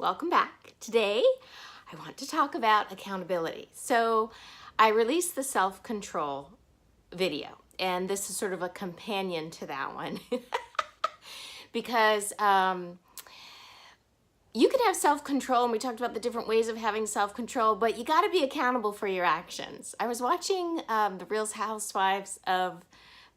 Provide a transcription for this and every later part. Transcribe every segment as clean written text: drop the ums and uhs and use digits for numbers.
welcome back. Today, I want to talk about accountability. So I released the self-control video, and this is sort of a companion to that one because you can have self-control, and we talked about the different ways of having self-control, but you got to be accountable for your actions. I was watching the Real Housewives of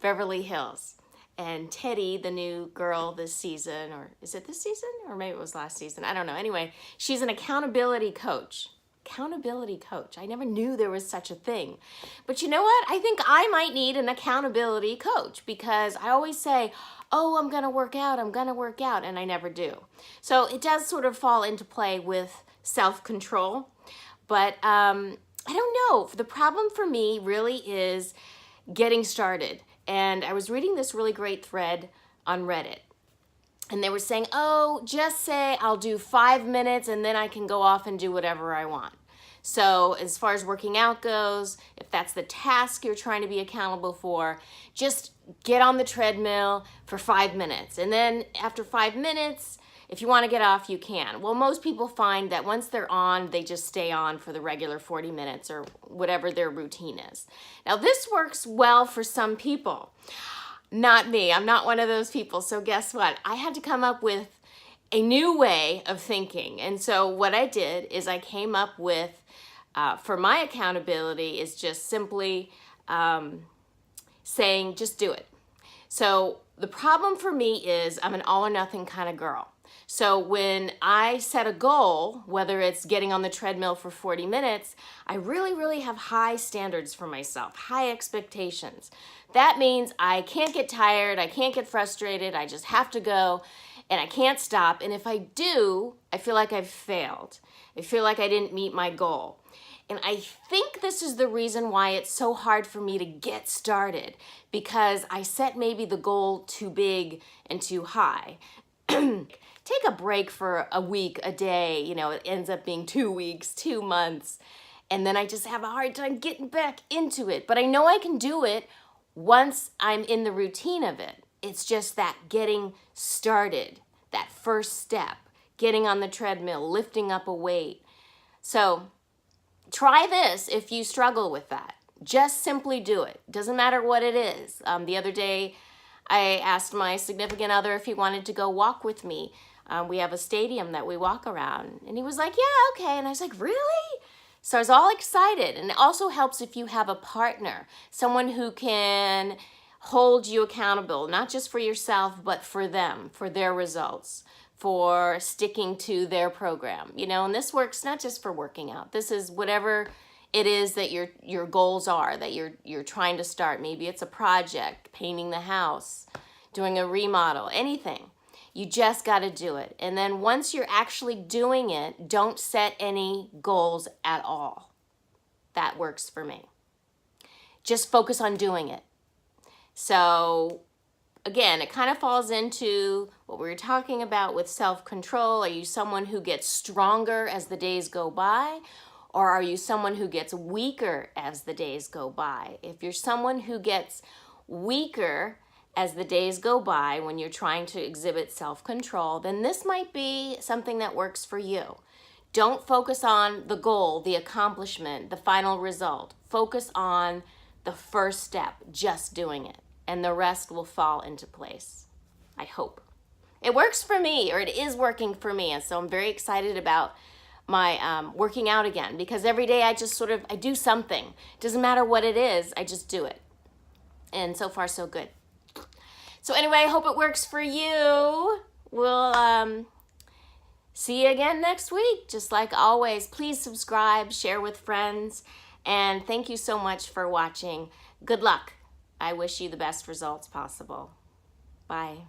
Beverly Hills, and Teddy, the new girl this season, or is it this season? Or maybe it was last season. I don't know. Anyway, she's an accountability coach. Accountability coach. I never knew there was such a thing. But you know what? I think I might need an accountability coach because I always say, oh, I'm going to work out, and I never do. So it does sort of fall into play with self-control. But I don't know. The problem for me really is getting started. And I was reading this really great thread on Reddit. And they were saying, oh, just say I'll do 5 minutes and then I can go off and do whatever I want. So as far as working out goes, if that's the task you're trying to be accountable for, just get on the treadmill for 5 minutes. And then after 5 minutes, if you want to get off, you can. Well, most people find that once they're on, they just stay on for the regular 40 minutes or whatever their routine is. Now, this works well for some people. Not me. I'm not one of those people. So guess what? I had to come up with a new way of thinking. And so what I did is I came up with, for my accountability, is just simply saying, just do it. So the problem for me is I'm an all or nothing kind of girl. So when I set a goal, whether it's getting on the treadmill for 40 minutes, I really have high standards for myself, high expectations. That means I can't get tired, I can't get frustrated, I just have to go, and I can't stop. And if I do, I feel like I've failed. I feel like I didn't meet my goal. And I think this is the reason why it's so hard for me to get started, because I set maybe the goal too big and too high. Take a break for a week, a day, you know, it ends up being 2 weeks, 2 months, and then I just have a hard time getting back into it. But I know I can do it once I'm in the routine of it. It's just that getting started, that first step, getting on the treadmill, lifting up a weight. So try this if you struggle with that. Just simply do it. Doesn't matter what it is. The other day, I asked my significant other if he wanted to go walk with me. We have a stadium that we walk around. And he was like, yeah, okay. And I was like, really? So I was all excited. And it also helps if you have a partner, someone who can hold you accountable, not just for yourself, but for them, for their results, for sticking to their program. You know, and this works not just for working out. This is whatever it is that your goals are, that you're trying to start. Maybe it's a project, painting the house, doing a remodel, anything. You just got to do it. And then once you're actually doing it, don't set any goals at all. That works for me. Just focus on doing it. So again, it kind of falls into what we were talking about with self-control. Are you someone who gets stronger as the days go by? Or are you someone who gets weaker as the days go by? If you're someone who gets weaker as the days go by when you're trying to exhibit self-control, then this might be something that works for you. Don't focus on the goal, the accomplishment, the final result. Focus on the first step, just doing it, and the rest will fall into place. I hope. It works for me, or it is working for me, and so I'm very excited about my working out again, because every day I just I do something. It doesn't matter what it is, I just do it. And so far, so good. So anyway, I hope it works for you. We'll see you again next week. Just like always, please subscribe, share with friends, and thank you so much for watching. Good luck. I wish you the best results possible. Bye.